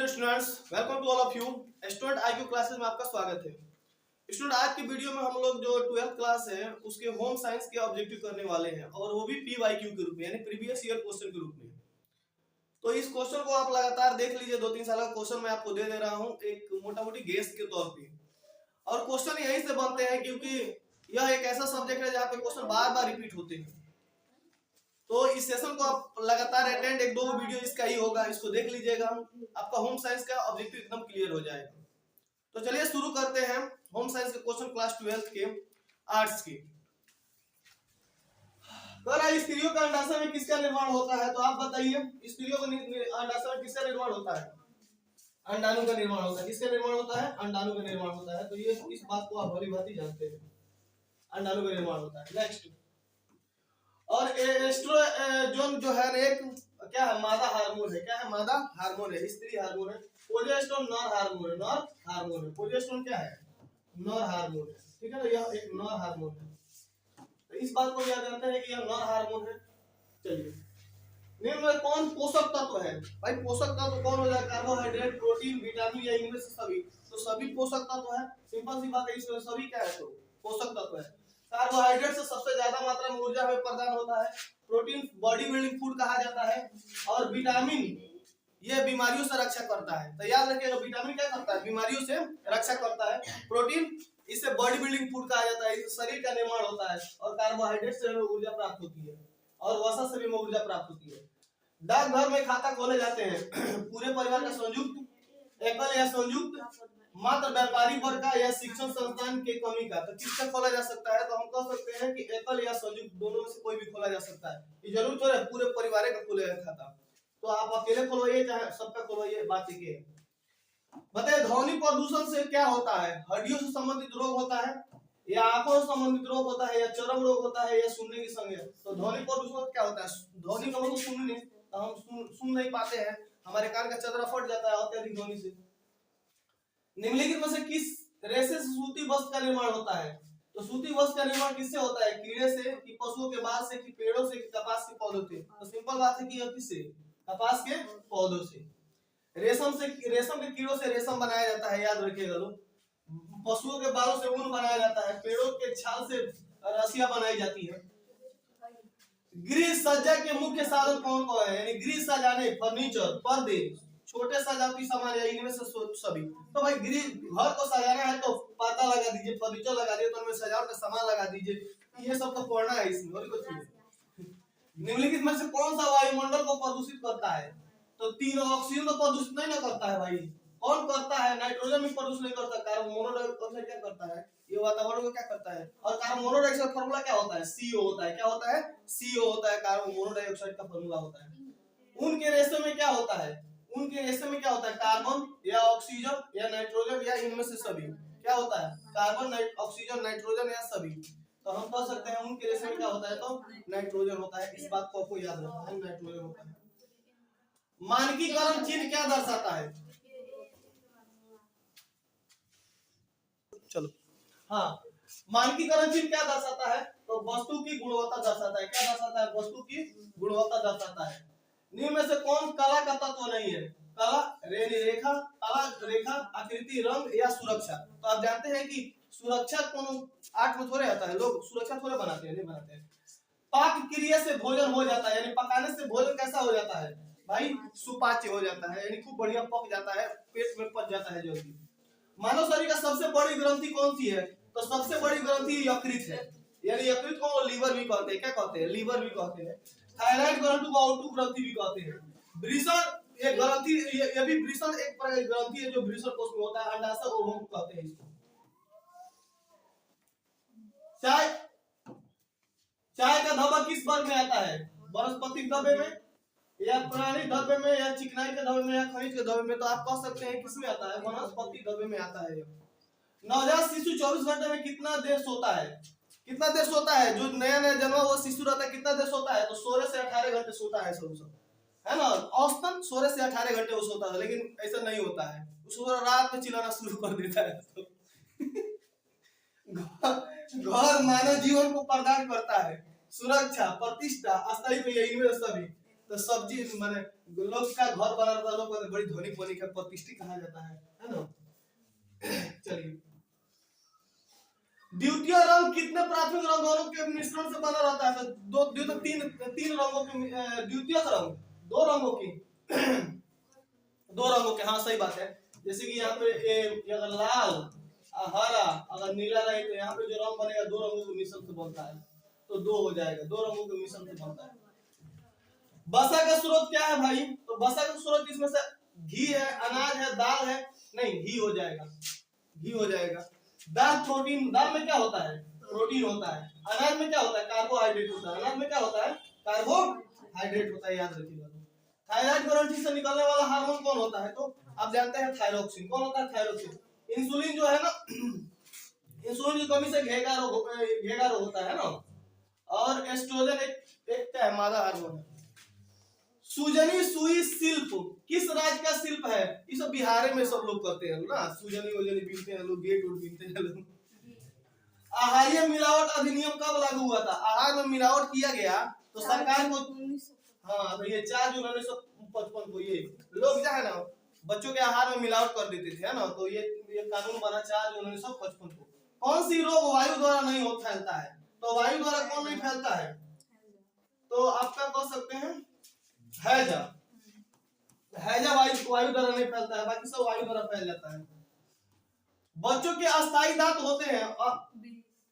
Dear students, welcome to all of you. Student IQ classes में आपका स्वागत है। स्टूडेंट, आज की वीडियो में हम लोग जो 12th क्लास है उसके होम साइंस के ऑब्जेक्टिव करने वाले हैं, और वो भी पीवाईक्यू के रूप में, यानी प्रीवियस ईयर क्वेश्चन के रूप में। तो इस क्वेश्चन को आप लगातार देख लीजिए। 2-3 साल का क्वेश्चन मैं आपको दे दे रहा हूँ एक मोटा मोटी गेस के तौर पे, और क्वेश्चन यहीं से बनते हैं क्योंकि यह एक ऐसा सब्जेक्ट है जहाँ पे क्वेश्चन बार बार रिपीट होते हैं। तो इस सेशन को आप लगातार अटेंड, 1-2 वीडियो इसका ही होगा, इसको देख लीजिएगा, आपका होम साइंस का ऑब्जेक्टिव एकदम क्लियर हो जाएगा। तो चलिए शुरू करते हैं होम साइंस के क्वेश्चन क्लास 12th के आर्ट्स के। स्त्रियों का अंडाशय में किसका निर्माण होता है? तो आप बताइए, स्त्रियों का अंडाशय में किसका निर्माण होता है? अंडाणु का निर्माण होता है। किसका निर्माण होता है? अंडाणु का निर्माण होता है। तो ये इस बात को आप भली भांति जानते हैं, अंडाणु का निर्माण होता है। नेक्स्ट, और एस्ट्रोजन जो है एक क्या है? मादा हार्मोन है। क्या है? मादा हार्मोन है, स्त्री हार्मोन है। प्रोजेस्टेरोन नर हार्मोन है। नर हार्मोन है। प्रोजेस्टेरोन क्या है? नर हार्मोन है। ठीक है ना, यह एक नर हार्मोन है। तो इस बात को याद जानते हैं कि यह नर हार्मोन है। चलिए, निम्न में कौन पोषक तत्व है? भाई पोषक तत्व कौन हो जाए? कार्बोहाइड्रेट, प्रोटीन, विटामिन या इनमें से सभी? तो सभी पोषक तत्व है। सिंपल सी बात है, इसमें सभी क्या है? तो पोषक तत्व है। कार्बोहाइड्रेट से सबसे ज्यादा मात्रा में ऊर्जा हमें प्रदान होता है। प्रोटीन बॉडी बिल्डिंग फूड कहा जाता है। और विटामिन ये बीमारियों से रक्षा करता है। तो याद रखिएगा, विटामिन क्या करता है? बीमारियों से रक्षा करता है। प्रोटीन इसे बॉडी बिल्डिंग फूड कहा जाता है, इससे शरीर का निर्माण होता है। और कार्बोहाइड्रेट से हमें ऊर्जा प्राप्त होती है, और वसा से भी ऊर्जा प्राप्त होती है। डाकघर में खाता खोले जाते हैं पूरे परिवार का संयुक्त, एकल या संयुक्त, मात्र व्यापारिक वर्ग का या शिक्षण संस्थान के कमी का। तो किसका खोला जा सकता है? तो हम कह सकते हैं कि एकल या संयुक्त, दोनों में से कोई भी खोला जा सकता है। ये जरूर तो है पूरे परिवार का खोलेगा खाता। तो आप अकेले खोलवाइए चाहे सबका खोलवाइए, बात एक है। बताइए, ध्वनि प्रदूषण से क्या होता है? हड्डियों से संबंधित रोग होता है, या आंखों से संबंधित रोग होता है, या चर्म रोग होता है, या सुनने की समस्या। तो ध्वनि प्रदूषण क्या होता है? ध्वनि का मतलब सुनने, तो हम सुन नहीं पाते हैं, हमारे कान का चदरा फट जाता है अत्यधिक ध्वनि से। निम्नलिखित में से किस रेशे से सूती वस्त्र का निर्माण होता है? तो सूती वस्त्र का निर्माण किससे होता है? कीड़े से, कि पशुओं के बाल से, कि पेड़ों से, कि कपास के पौधों से? तो सिंपल बात है कि यह किससे? कपास के पौधों से। रेशम से, रेशम के कीड़ों से रेशम बनाया जाता है, याद रखिएगा लोग। पशुओं के बालों से ऊन बनाया जाता है। पेड़ों के छाल से रस्सियां बनाई जाती है। गृह सज्जा के मुख्य साधन कौन कौन है? यानी गृह सजाने, फर्नीचर, पर्दे, छोटे सजावटी सामान या इनमें से सभी। तो भाई गृह, घर को सजाना है तो पर्दा लगा दीजिए, फर्नीचर लगा दीजिए, तो उनमें सजावट का सामान लगा दीजिए। ये सब तो पढ़ना है इसमें, और कुछ नहीं। निम्नलिखित में से कौन सा वायुमंडल को प्रदूषित करता है? तो तीनों। ऑक्सीजन तो प्रदूषित नहीं ना करता है भाई, कौन करता है? नाइट्रोजन भी प्रदूषित नहीं करता। कार्बन मोनोऑक्साइड क्या करता है? ये वातावरण को क्या करता है? और कार्बन मोनोऑक्साइड का फॉर्मूला क्या होता है? CO होता है। क्या होता है? CO होता है, कार्बन मोनोऑक्साइड का फॉर्मूला होता है। उनके रेशे में क्या होता है? उनके रेशे में क्या होता है? कार्बन या ऑक्सीजन या नाइट्रोजन या इनमें से सभी। क्या होता है? कार्बन, ऑक्सीजन, नाइट्रोजन या सभी। तो हम कह सकते हैं उनके रेशे में क्या होता है? तो नाइट्रोजन होता है। इस बात को आपको याद रखना है, नाइट्रोजन होता है। मानकीकरण चिन्ह क्या दर्शाता है? चलो, हाँ, मानकीकरण चिन्ह क्या दर्शाता है? तो वस्तु की गुणवत्ता दर्शाता है। क्या दर्शाता है? वस्तु की गुणवत्ता दर्शाता है। निम्न में से कौन कला का तत्व नहीं है? कला, रेखा, कला, रेखा, आकृति, रंग या सुरक्षा। तो आप जानते हैं कि सुरक्षा कौन आर्ट में थोड़े आता है, लोग सुरक्षा थोड़े बनाते हैं, नहीं बनाते हैं। पाक क्रिया से भोजन हो जाता है, यानी पकाने से भोजन कैसा हो जाता है भाई? सुपाच्य हो जाता है, यानी खूब बढ़िया पक जाता है, पेट में पच जाता है जल्दी। मानव शरीर का सबसे बड़ी ग्रंथि कौन सी है? तो सबसे बड़ी ग्रंथि यकृत है, यानी यकृत को लीवर भी कहते हैं। क्या कहते हैं? लीवर भी कहते हैं। थायराइड ग्रंथि को आउटू ग्रंथि भी कहते हैं। वृषण एक ग्रंथि, ये भी वृषण एक प्रकार की ग्रंथि है जो वृषण कोष में होता है। अंडाशय ओवम कहते हैं इसको। चाय, चाय का धब्बा किस वर्ग में आता है? वनस्पतिक धब्बे में, या प्राणी धब्बे में, या चिकनाई के धब्बे में, या खनिज के धब्बे में? तो आप कह सकते हैं किसमें आता है? वनस्पतिक धब्बे में आता है। नवजात शिशु 24 घंटे में कितना देर सोता है? कितना देर सोता है? जो नया नया जन्मा हुआ शिशु रहता है, कितना देर सोता है? तो 16 से 18 घंटे सोता है सब, है ना। औसतन 16 से 18 घंटे वो सोता है, लेकिन ऐसा नहीं होता है, उसको रात में चिल्लाना शुरू कर देता है। घर मानव जीवन को प्रदान करता है, सुरक्षा, प्रतिष्ठा, स्थायी, इनमें सभी। तो सब्जी माने लोग का घर बना रहता है, लोग को बड़ी धनिक बनिक प्रतिष्ठित कहा जाता है ना। चलिए, द्वितीय रंग कितने प्राथमिक रंगों के मिश्रण से बना रहता है? तो तीन रंगों के द्वितीय रंग, दो रंगों की दो रंगों के, हाँ सही बात है। जैसे कि यहाँ पे अगर लाल हरा अगर नीला रहे तो यहाँ पे जो रंग बनेगा दो रंगों के मिश्रण से बनता है, तो दो हो जाएगा, दो रंगों के मिश्रण से बनता है। वसा का स्रोत क्या है भाई? तो वसा का स्रोत इसमें से घी है, अनाज है, दाल है, नहीं घी हो जाएगा, घी हो जाएगा। दाल प्रोटीन, दाल में क्या होता है? प्रोटीन होता है। अनाज में क्या होता है? कार्बोहाइड्रेट होता है। अनाज में क्या होता है? कार्बोहाइड्रेट होता है, याद रखिएगा। थायराइड ग्रंथि से निकलने वाला हार्मोन कौन होता है? तो आप जानते हैं थायरोक्सिन। कौन होता है? थायरोक्सिन। इंसुलिन जो है ना, इंसुलिन की कमी से घेगा रोग होता है ना। और एस्ट्रोजन एक क्या है? मादा हार्मोन है। सुजनी सुई शिल्प किस राज्य का शिल्प है? ये सब बिहार में सब लोग करते हैं ना, सुजनी वजनी बीनते हैं लोग, गेट उट बीनते हैं लोग। आहारीय मिलावट अधिनियम कब लागू हुआ था? आहार में मिलावट किया गया तो सरकार को, हाँ तो ये 4 जून 1955 को ये लोग जो है ना बच्चों के आहार में मिलावट कर देते थे, है ना, तो ये कानून बना 4 जून 1955 को। कौन सी रोग वायु द्वारा नहीं हो फैलता है? तो वायु द्वारा कौन नहीं फैलता है? तो आपका कह सकते हैं हैजा। हैजा वायु द्वारा नहीं फैलता है, बाकी सब वायु द्वारा फैल जाता है। बच्चों के अस्थायी दांत होते हैं,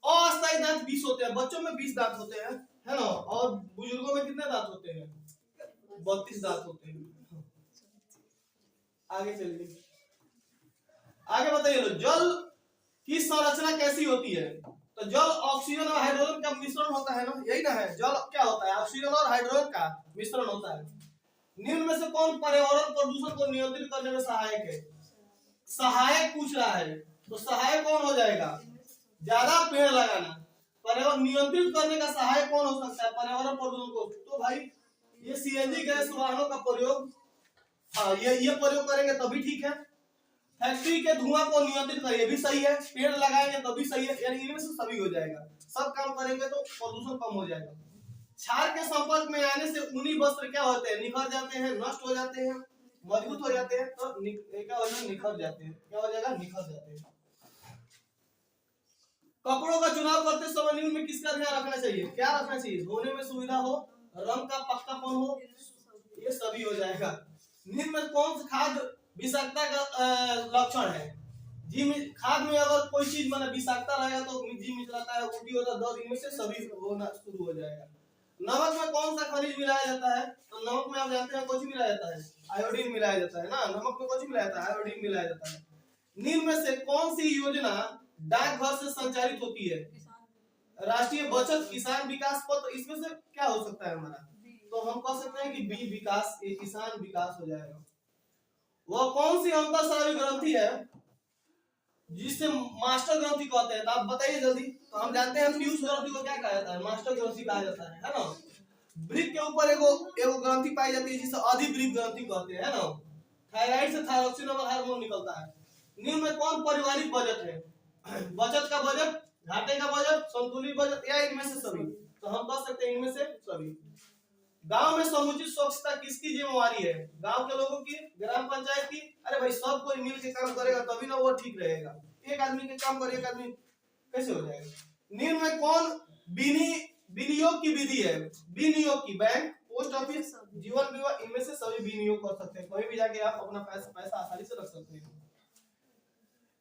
अस्थायी दांत 20 होते हैं। बच्चों में 20 दांत होते हैं, है ना, और बुजुर्गों में कितने दांत होते हैं? 32 दांत होते हैं। आगे चलिए, आगे बताइए लो, जल की संरचना कैसी होती है? तो जल ऑक्सीजन और हाइड्रोजन का मिश्रण होता है ना, यही ना है। जल क्या होता है? ऑक्सीजन और हाइड्रोजन का मिश्रण होता है। निम्न में से कौन पर्यावरण प्रदूषण को नियंत्रित करने में सहायक है? सहायक पूछ रहा है, तो सहायक कौन हो जाएगा? ज्यादा पेड़ लगाना। पर्यावरण नियंत्रित करने का सहायक कौन हो सकता है पर्यावरण प्रदूषण को? तो भाई ये सीएनजी गैस वाहनों का प्रयोग, हाँ ये प्रयोग करेंगे तभी ठीक है। फैक्ट्री के धुआं को नियंत्रित करें, ये भी सही है। पेड़ लगाएंगे तभी सही है, यानी इनमें से सभी हो जाएगा। सब काम करेंगे तो प्रदूषण कम हो जाएगा। क्षार के संपर्क में आने से ऊनी वस्त्र क्या होते हैं? निखर जाते हैं, नष्ट हो जाते हैं, मजबूत हो जाते हैं। तो क्या हो जाएगा? निखर जाते हैं। क्या हो जाएगा? निखर जाते हैं। कपड़ों का चुनाव करते समय निम्न में किसका ध्यान रखना चाहिए? क्या रखना चाहिए? धोने में सुविधा हो, रंग का पक्कापन हो, ये सभी हो जाएगा। निम्न में कौन सा खाद विषाक्तता का लक्षण है? जी खाद में अगर कोई चीज माने विषाक्तता रहेगा तो जी मिलाता है, उल्टी होता है, दर्द, इनमें से सभी होना शुरू हो जाएगा। नमक में कौन सा खनिज मिलाया जाता है? तो नमक में आप जानते हैं कौन सी मिलाया जाता है? आयोडीन मिलाया जाता है ना। नमक में कौन सी मिलाया जाता है? आयोडीन मिलाया जाता है। निम्न में से कौन सी योजना डाकघर से संचालित होती है? राष्ट्रीय बचत किसान विकास पत्र। इसमें से क्या हो सकता है हमारा? तो हम कह सकते हैं कि बी विकास, ये किसान विकास हो जाएगा। वह कौन सी अंतःस्रावी ग्रंथि है जिसे मास्टर ग्रंथि कहते हैं? तो आप बताइए जल्दी। तो हम जानते हैं पीयूष ग्रंथि को क्या कहा जाता है? मास्टर ग्रंथि कहा जाता है ना। वृक्क के ऊपर एगो ग्रंथि पाई जाती है जिसे अधिवृक्क ग्रंथि कहते हैं, है ना। थायराइड से थायरोक्सिन हार्मोन निकलता है। निम्न में कौन पारिवारिक बजट है? बचत का बजट, घाटे का बजट, संतुलित बजट, या इनमें से सभी? तो हम कह सकते हैं इनमें से सभी। गांव में समुचित स्वच्छता किसकी जिम्मेवारी है? गांव के लोगों की, ग्राम पंचायत की? अरे भाई सब कोई मिल के काम करेगा तभी ना वो ठीक रहेगा। एक आदमी के काम करे, एक आदमी कैसे हो जाएगा? निम्न में कौन विनियोग की विधि है? विनियोग की, बैंक, पोस्ट ऑफिस, जीवन बीमा, इनमें से सभी विनियोग कर सकते हैं। कहीं भी जाके आप अपना पैसा आसानी से रख सकते हैं।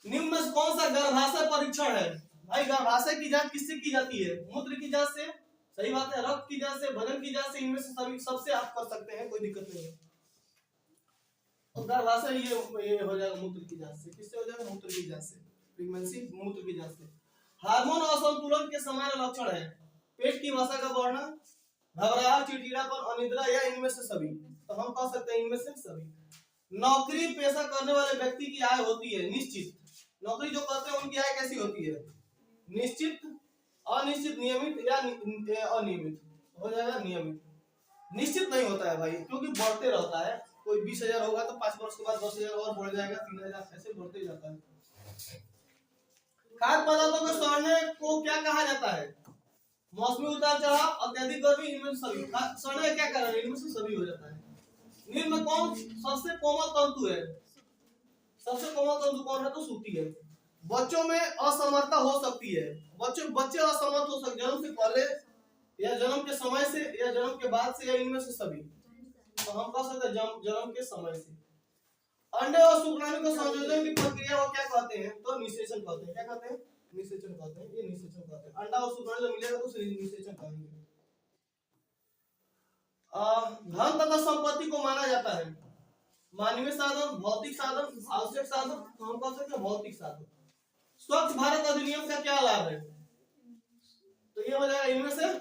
निम्न में कौन सा गर्भाशय परीक्षण है? भाई गर्भाशय की जांच किससे की जाती है? मूत्र की जांच से, सही बात है। रक्त की जांच से, भोजन की जांच से, इनमें से सभी सबसे आप कर सकते हैं, कोई दिक्कत नहीं है। तो गर्भाशय ये हो जाएगा मूत्र की जांच से। किससे हो जाएगा? मूत्र की जांच से। प्रेगनेंसी मूत्र की जांच से। हार्मोन असंतुलन के सामान्य लक्षण है? पेट की वसा का बढ़ना, घबराहट, चिड़चिड़ापन, अनिद्रा, या इनमें से सभी? तो हम कह सकते हैं इनमें से सभी। नौकरी पेशा करने वाले व्यक्ति की आय होती है निश्चित। नौकरी जो करते हैं उनकी आय कैसी होती है? निश्चित, अनिश्चित, नियमित, या अनियमित? हो जाएगा नियमित। निश्चित नहीं होता है भाई, क्योंकि बढ़ते रहता है। कोई 20,000 होगा तो 5 वर्ष के बाद 10,000 और बढ़ जाएगा, 3,000, ऐसे बढ़ते जाता है। खाद्य पदार्थों को सड़ने को क्या कहा जाता है? मौसमी उतार चढ़ाव, अत्यधिक गर्मी, इनमें से सभी। सड़ने का क्या कारण है? इनमें से सभी हो जाता है। निम्न में कौन सबसे कोमल तंतु है? सबसे कोमल तंतु कौन है? तो सूती है। बच्चों में असमर्थता हो सकती है। बच्चे असमर्थ हो सकते हैं जन्म से पहले या जन्म के समय से या जन्म के बाद से या इनमें से सभी। तो हम कह सकते हैं जन्म के समय से। अंडे और शुक्राणु के संयोजन की प्रक्रिया को क्या कहते हैं? तो निषेचन कहते हैं। क्या कहते हैं? निषेचन कहते हैं। ये निषेचन कहते हैं। अंडा और शुक्राणु जब मिलेगा तो उसे निषेचन कहेंगे। धन तथा संपत्ति को माना जाता है मानवीय साधन, भौतिक साधन, आवश्यक साधन। तो हम कह सकते हैं भौतिक साधन। स्वच्छ भारत अधिनियम का क्या लाभ है? तो ये हो जाएगा इनमें से